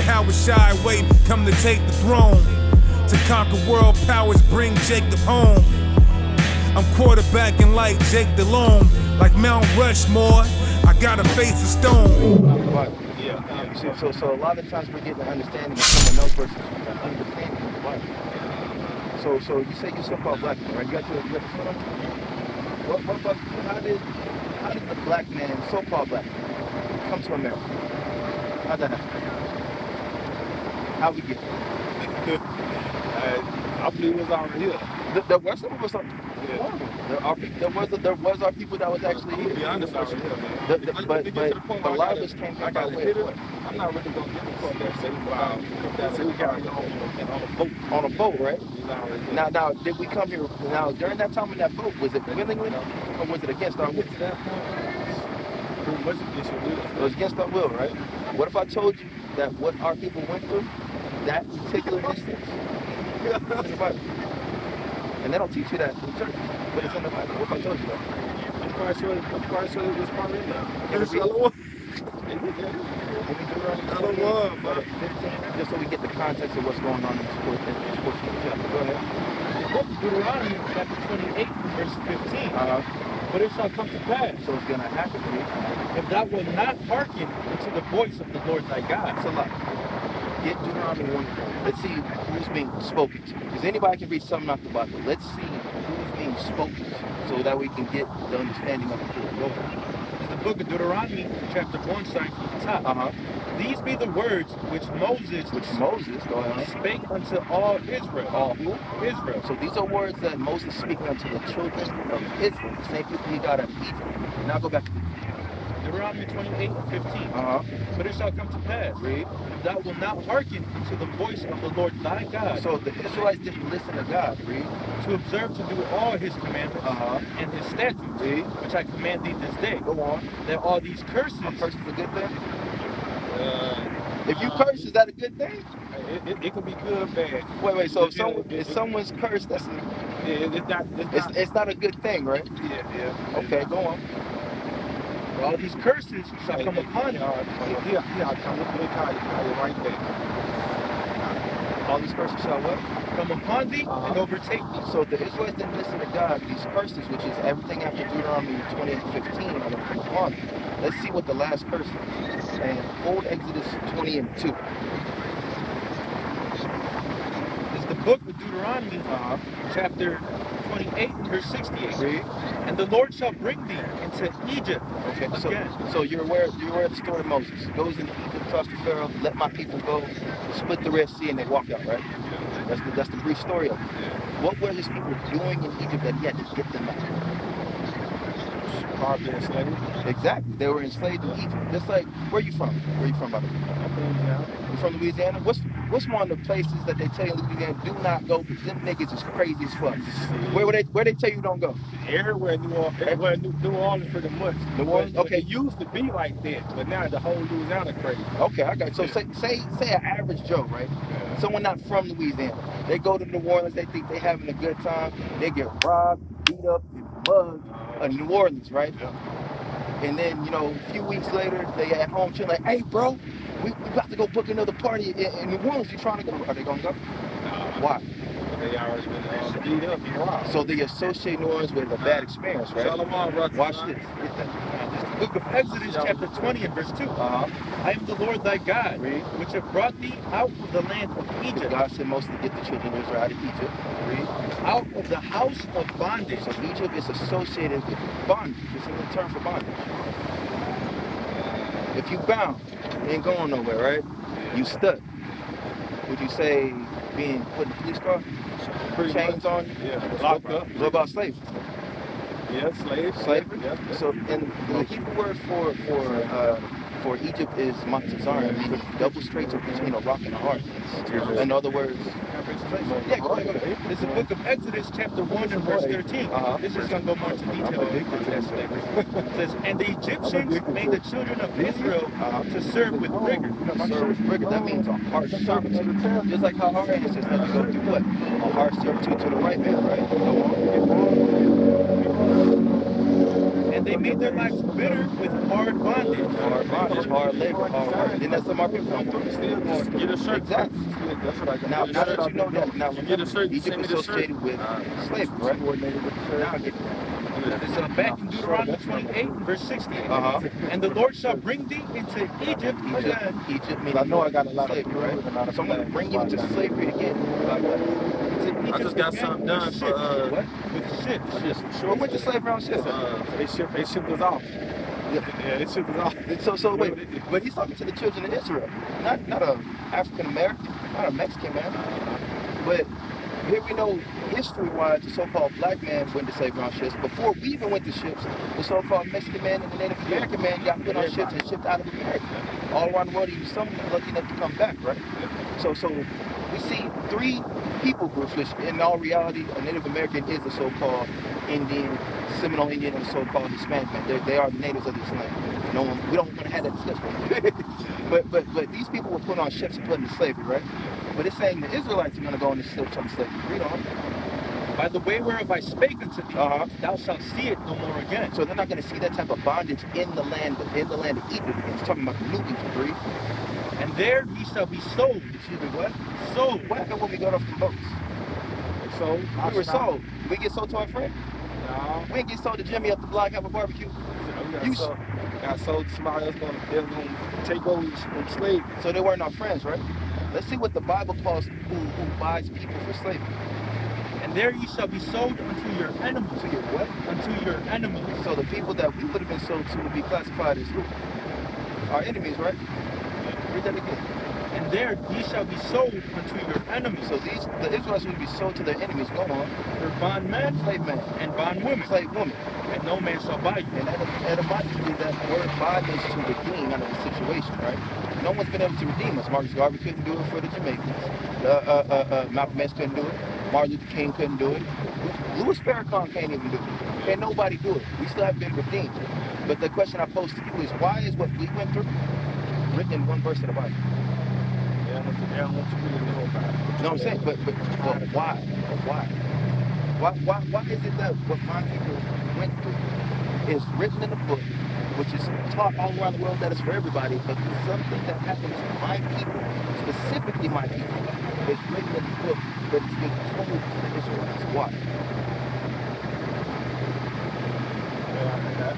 Yahushua wait, come to take the throne. To conquer world powers, bring Jacob home. I'm quarterbacking like Jake Delhomme, like Mount Rushmore. I got a face of stone. Yeah. So a lot of times we're getting an understanding of someone else versus an understanding of the Bible. So you say you're so-called black man, right? You got your son on? How did the black man, so-called black man, come to America? How'd that happen? How'd we get here? I believe it was already here. There were some of us. There was our people that was actually here. To be honest, already here, man. But a lot of us came here by way of what? I'm not really gonna get the point that say we got on a boat. On a boat, right? Now, did we come here? Now, during that time in that boat, was it willingly or was it against our will? Pretty much against your will. It was against our will, right? What if I told you that what our people went through, that particular instance, in the Bible? And they don't teach you that in church, but it's in the Bible. What if I told you that? I'm quite sure it was probably in there. Just so we get the context of what's going on in this portion of the chapter. Go ahead. The book of Deuteronomy, chapter 28, verse 15. But it shall come to pass. So it's going to happen to me. If thou wilt not hearken unto the voice of the Lord thy God. That's a lot. Get Deuteronomy 1. Let's see who's being spoken to. Because anybody can read something out the Bible. Let's see who's being spoken to so that we can get the understanding of the full. Go ahead. It's the book of Deuteronomy, chapter 1, starting from the top. These be the words which Moses go ahead, spake unto all Israel. All who? Israel. So these are words that Moses speaking unto the children of Israel. The same people he got out of Egypt. Now go back to Deuteronomy 28 and 15. But it shall come to pass. Read. If thou wilt not hearken unto the voice of the Lord thy God. So the Israelites didn't listen to God. Read. To observe to do all his commandments and his statutes, which I command thee this day. Go on. That all these curses. A curse is a good thing? If you curse, is that a good thing? It can be good or bad. Wait. So if someone's cursed, that's it's not a good thing, right? Yeah. Okay, go on. All these curses shall come upon you. I'll come right back. All these curses shall what? Come upon thee and overtake thee. So the Israelites didn't listen to God. These curses, which is everything after Deuteronomy 28:15, are going to come upon them. Let's see what the last curse is. And hold Exodus 20 and 2. It's the book of Deuteronomy, chapter 28, verse 68. Read. And the Lord shall bring thee into Egypt. Okay, so you're aware of the story of Moses. He goes into Egypt, talks to Pharaoh, let my people go, split the Red Sea, and they walk out, right? That's the brief story of it. What were his people doing in Egypt that he had to get them out? Probably enslaved. Exactly. They were enslaved in Egypt. Just like, where you from? Where you from, by the way? I'm from Louisiana. You from Louisiana? What's one of the places that they tell you in Louisiana do not go because them niggas is crazy as fuck? Where they tell you don't go? Everywhere New Orleans pretty much. New Orleans? Okay. It used to be like that, but now the whole Louisiana crazy. Okay, I got you. So say an average Joe, right? Yeah. Someone not from Louisiana. They go to New Orleans, they think they having a good time. They get robbed, beat up, and mugged in New Orleans, right? Yeah. And then, a few weeks later, they at home chilling like, hey, bro, we about to go book another party in New Orleans. You trying to go? Are they going to go? Why? They already been beat up and robbed. So they associate New Orleans with a bad experience, right? Watch this. The book of Exodus, chapter 20 and verse 2. I am the Lord thy God, which have brought thee out of the land of Egypt. God said most to get the children of Israel out of Egypt. Out of the house of bondage. So Egypt is associated with bondage. It's a term for bondage. If you bound, you ain't going nowhere, right? You stuck. Would you say being put in a police car? Chains on you? Yeah, locked up. What about slavery? Yeah, slavery. Yeah. So, and the Hebrew word for Egypt is matazar, meaning double straight between a rock and a hard place. In other words, yeah, go ahead. It's the book of Exodus, chapter 1 and verse 13. This is going to go more into detail on that slavery. It says, and the Egyptians made the children of Israel to serve with rigor. Serve with rigor, that means a harsh servitude. Just like how our ancestors had to go through what? A harsh servitude to the right man, right? And they made their lives bitter with hard bondage. Hard bondage, hard labor, hard work. And that's what my people going through. Still just get a shirt. Exactly. That's what I got. Now that you know that, now you get a shirt, Egypt send me was the shirt. associated with slavery, right? Now I get it. It's back in Deuteronomy 28, verse 16. And the Lord shall bring thee into Egypt again. Egypt meaning I know I got a lot of slavery, right? right? So I'm going to bring you into slavery again. I just got something done for what? With ships. We went to slavery on ships. They shipped us off. Yeah, they shipped us off. So wait, but he's talking to the children of Israel, not a African American, not a Mexican man. But here we know history-wise, the so-called black man went to slavery on ships. Before we even went to ships, the so-called Mexican man and the Native American man got put on ships and shipped out of America. All around the world, even some lucky enough to come back, right? So we see three people groups, which in all reality, a Native American is a so-called Indian, Seminole Indian, and a so-called Hispanic man. They are the natives of this land. No one, we don't want to have that discussion. but these people were put on ships and put into slavery, right? But it's saying the Israelites are going to go on the ships on slavery. Read on. By the way whereof I spake unto thee, thou shalt see it no more again. So they're not going to see that type of bondage in the land of Egypt. It's talking about the new Egypt, read. And there ye shall be sold. Excuse me, what? Sold. What happened when we got off the boats? So We were sold. We get sold to our friend? No. We didn't get sold to Jimmy up the block, have a barbecue. We got sold to somebody else going to take over and slave. So they weren't our friends, right? Let's see what the Bible calls who buys people for slavery. And there ye shall be sold unto your enemies. To your what? Unto your enemies. So the people that we would have been sold to would be classified as who? Our enemies, right? Read that again. And there ye shall be sold unto your enemies. So the Israelites would be sold to their enemies. Go on. For bondmen, Slave man, and bondwomen, slave woman. and no man shall buy you. And etymologically, that word buy means to redeem out of the situation, right? No one's been able to redeem us. Marcus Garvey couldn't do it for the Jamaicans. Malcolm X couldn't do it. Martin Luther King couldn't do it. Louis Farrakhan can't even do it. Can't nobody do it. We still haven't been redeemed. But the question I pose to you is, why is what we went through written in one verse of the Bible? Yeah, I want you really know about it. You know what I'm saying? But why? Why is it that what my people went through is written in the book, which is taught all around the world that it's for everybody, but something that happened to my people, specifically my people, is written in the book, but it's being told to the Israelites. Why?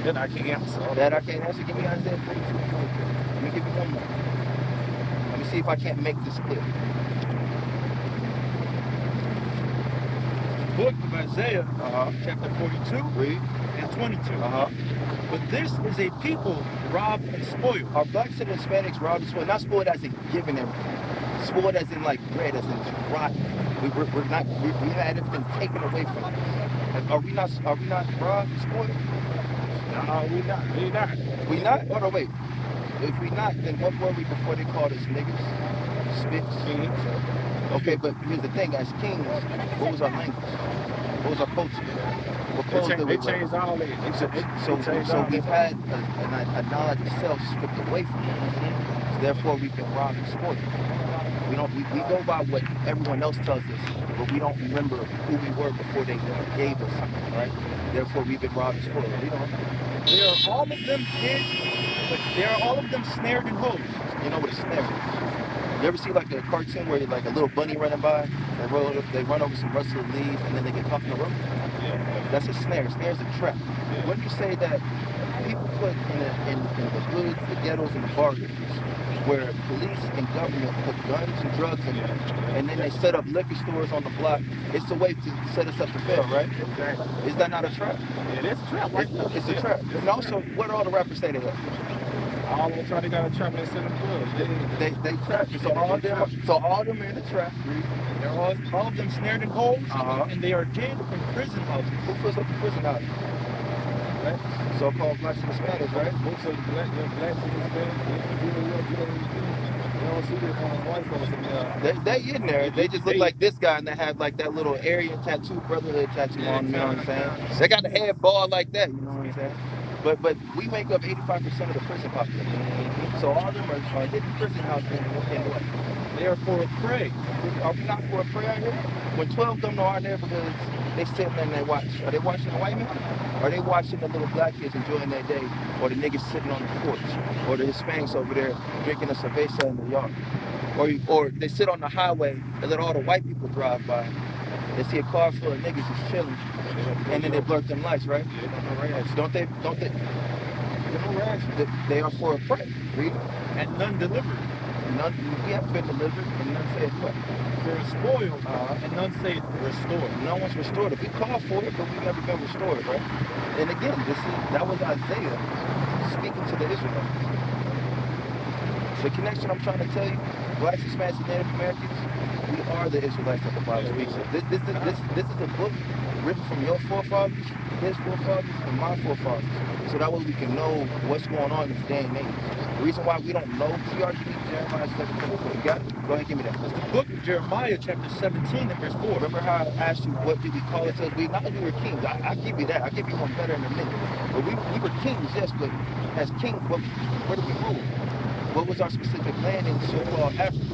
That I can't answer. That I can't answer. Give me Isaiah 42 and 22. Let me give you one more. Let me see if I can't make this clear. Book of Isaiah, chapter 42 Read. and 22. Uh-huh. But this is a people robbed and spoiled. Are blacks and Hispanics robbed and spoiled? Not spoiled as in given everything. Spoiled as in like bread, as in rotten. We had everything taken away from us. Are we not robbed and spoiled? No, we not. We not. We not? Hold on, wait. If we not, then what were we before they called us niggas? Spits? Kings. Okay, but here's the thing, as kings, what was our language? What was our culture? What clothes did we They wear? changed all that. So we've had a knowledge of self stripped away from us. So therefore, we've been robbed and spoiled. We go by what everyone else tells us, but we don't remember who we were before they gave us something, right? Therefore, we've been robbed and spoiled. We don't. They are all of them hid, but they are all of them snared in holes. You know what a snare is? You ever see like a cartoon where like a little bunny running by, they run over some rustling leaves, and then they get caught in the rope? Yeah. That's a snare. A snare is a trap. When you say that people put in the hoods, the ghettos, and the barriers, where police and government put guns and drugs in there, and then they set up liquor stores on the block, it's a way to set us up to fail, right? Exactly. Is that not a trap? Yeah, that's a trap. It's a trap. And also, what do all the rappers say they have? All of them try to got a trap and they set them through. They trap. So all them are in the trap. They're all of them snared in holes, and they are hid in prison houses. Who fills up the prison houses? Right? So-called blacks and Hispanics, right? Most of the blacks and Hispanics, you don't see the white folks in there. They in there. They just look like this guy, and they have like that little Aryan tattoo, brotherhood tattoo on them. You know what I'm saying? They got the head bald like that. You know what I'm saying? But we make up 85% of the prison population. So all of them are hidden prison houses in what? They are for a prey. Are we not for a prey out here? When 12 come to our neighborhoods, they sitting there and they watch. Are they watching the white men? Or are they watching the little black kids enjoying their day? Or the niggas sitting on the porch? Or the Hispanics over there drinking a cerveza in the yard? Or they sit on the highway and let all the white people drive by. They see a car full of niggas just chilling, and then they blurt them lights, right? Don't they? They are for a prey. Read it. And none delivered. None, we have been delivered, and none saith what? For a spoil, and none saith restored. No one's restored it. We call for it, but we've never been restored, right? And again, that was Isaiah speaking to the Israelites. The connection I'm trying to tell you, blacks, Hispanics, and Native Americans, we are the Israelites that the Bible speaks of. This is a book written from your forefathers, his forefathers, and my forefathers. So that way we can know what's going on in this day and age. The reason why we don't know who we are, you need Jeremiah 17. You got it? Go ahead and give me that. It's the book of Jeremiah, chapter 17, and verse 4. Remember how I asked you, what did we call ourselves? We acknowledge we were kings. I'll give you that. I'll give you one better in a minute. But we were kings, yes, but as kings, where did we rule? What was our specific land in so-called Africa?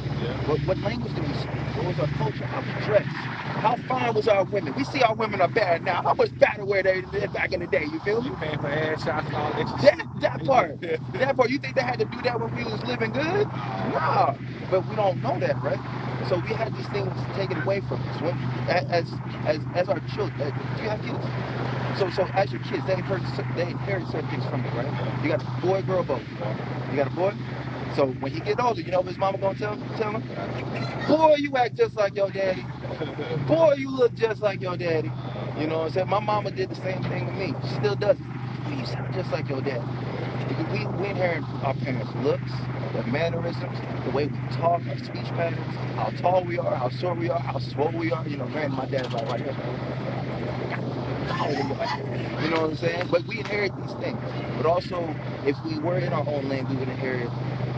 What language did we speak? What was our culture? How we dressed? How fine was our women? We see our women are bad now. How much better were they back in the day? You feel me? You paying for ass shots and all that. That part. That part. You think they had to do that when we was living good? Nah. But we don't know that, right? So we had these things taken away from us. When, as our children, do you have kids? So as your kids, they inherit certain things from you, right? You got a boy, girl, both. You got a boy. So when he get older, you know what his mama gonna tell him? Boy, you act just like your daddy. Boy, you look just like your daddy. You know what I'm saying? My mama did the same thing with me. She still does. You sound just like your daddy. We inherit our parents' looks, their mannerisms, the way we talk, our speech patterns, how tall we are, how short we are, how swole we are. You know, granted, my dad's like right here. You know what I'm saying? But we inherit these things. But also, if we were in our own land, we would inherit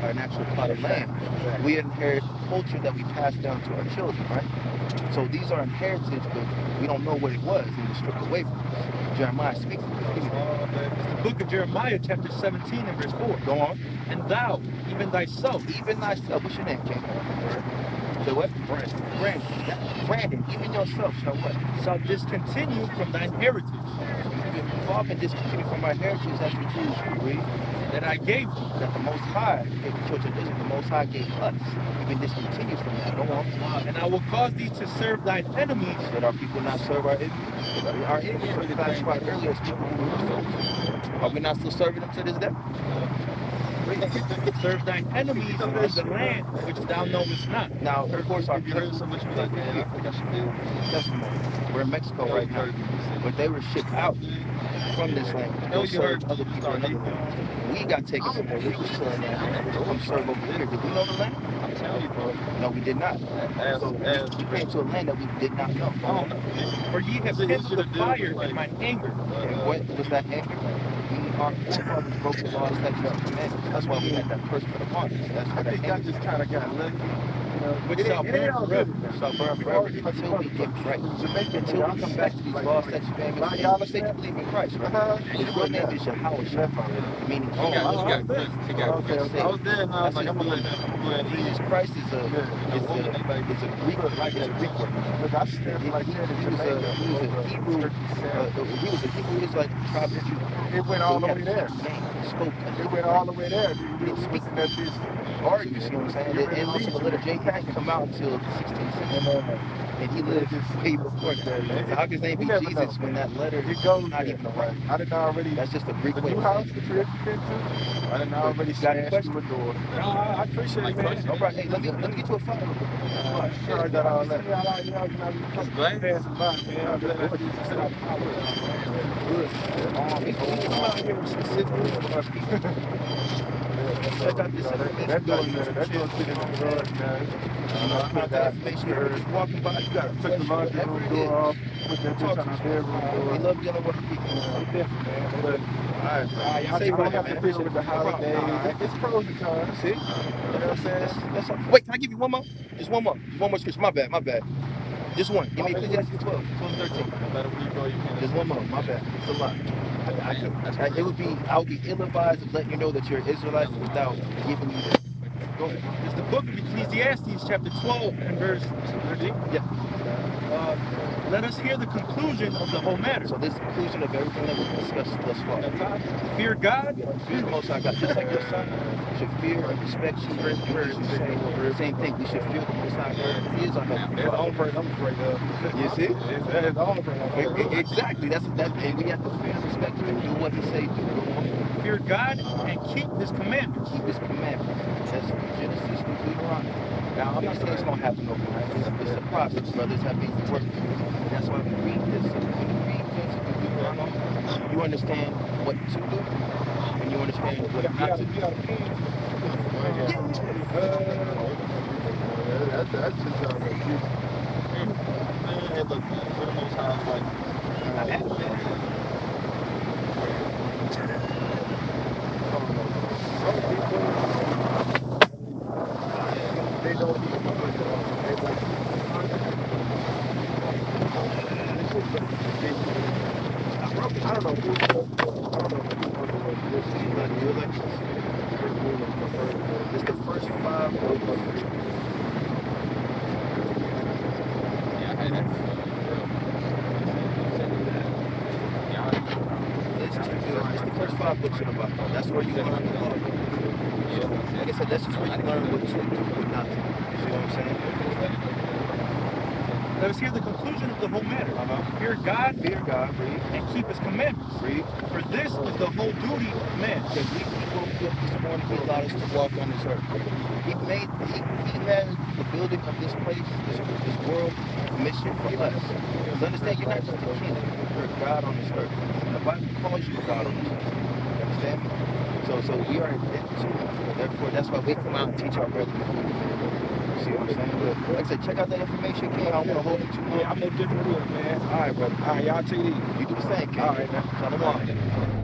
an actual plot of land. We inherit culture that we pass down to our children, right? So these are inherited, but we don't know what it was, and it was stripped away from us. Jeremiah speaks of this. It's the book of Jeremiah, chapter 17, and verse 4. Go on. And thou, even thyself. Even thyself. What's your name, King? So what? Brandon, even yourself shall what? Shall discontinue from thine heritage. We've all been discontinued from our heritage as we choose. Read. That I gave you. That the Most High gave the children of Israel. The Most High gave us. We've been discontinued from that. Go on. And I will cause thee to serve thine enemies. That our people not serve our enemies. Our enemies were classified earlier as people who were served. Are we not still serving them to this day? Serve thine enemies in the land which thou knowest not. Now, of course, our you heard so much like that, I think I should feel testimony. We're in Mexico right now, but they were shipped out from this land to go serve other people in other lands. We got taken from where we were serving to come serve over here. Did we know the land? I'm telling you, bro. No, we did not. So we came to a land that we did not know. I don't know. For ye have kindled the fire in mine anger. And what was that anger? Our forefathers broke the laws, statutes, and commandments. That's why we had that curse put upon us. That's why I think that y'all just kind of got lucky. Which shall burn forever. Shall burn forever until we get right. Until we come back to these laws, statutes, and commandments. Y'all say you believe in Christ, right? His real name is Yahweh, meaning King. I was there and I was like, I'm going to Jesus Christ is a Greek word. Look, I stand like that in Jamaica. He was a Hebrew Israelite tribe of Judah. It went all the way there. It went all the way there. You didn't speak that this Argument, you see what I'm saying? And also the letter J didn't come out until the 16th century. And he lived way before that. So how can his name be Jesus when that letter is not even a word? I didn't already. That's just a Greek way. The new house, the crib you been to, I didn't already smashed through a door. No, I appreciate it, man. All right, hey, let me get you a phone. Sorry that all that. Just glad. Passing by, man. I'm glad you stopped. Specifically for our people. Check out this That door sitting in the garage, man. Contact information. You're just walking by. You got to Took the laundry room door off. Put that bitch on the bedroom door. We love dealing with our people. Different, man. But Alright, I don't have to fish with the holidays. It's pros and cons. See? You know what I'm saying? That's all. Wait, can I give you one more? Just one more. Just one more scripture. My bad. Just one. Give me Ecclesiastes 12, 13. Just one more. My bad. It's a lot. I would be ill-advised of letting you know that you're an Israelite without giving you the Go ahead. It's the book of Ecclesiastes, chapter 12 and verse 13. Yeah. Let us hear the conclusion of the whole matter. So this is the conclusion of everything that we've discussed thus far. Fear God. Fear the Most High God. Just like your son should fear and respect you. Same thing. We should fear the Most High God. He is our Heavenly That's the Father. only person I'm afraid of. You see? That's the only person I'm afraid of. Exactly. That's and we have to fear and respect him and do what he say do. Fear God and keep his commandments. Keep his commandments. That's Genesis through Deuteronomy. Now, I'm not saying it's going to happen overnight. It's a process. Brothers have things to work through. That's why we read this. So when you read Genesis through Deuteronomy, you understand what to do, and you understand what not to do. That's just hey, look, man, for the Most High, like, they don't even know what they're on. I don't know who It's the first 5 books. It's the first 5 books in the Bible. That's where you learn the law. Like I said, that's just where you learn what to do, what not to do. You see what I'm saying? Let us hear the conclusion of the whole matter. Fear God, read, and keep his commandments. read. For this is the whole duty of man. Because we woke up this morning, he allowed us to walk on this earth. He had the building of this place, this world, mission for us. Because understand, you're not just a king, you're a God on this earth. And the Bible calls you God on this earth. You understand me? So we are indebted to him. Therefore, that's why we come out and teach our brethren. You see what I'm saying? But like I said, check out that information, King. I don't want to hold you too long. Yeah, I'm no different with it, man. All right, brother. All right, y'all take it easy. You do the same, King. All right, man. Shalom.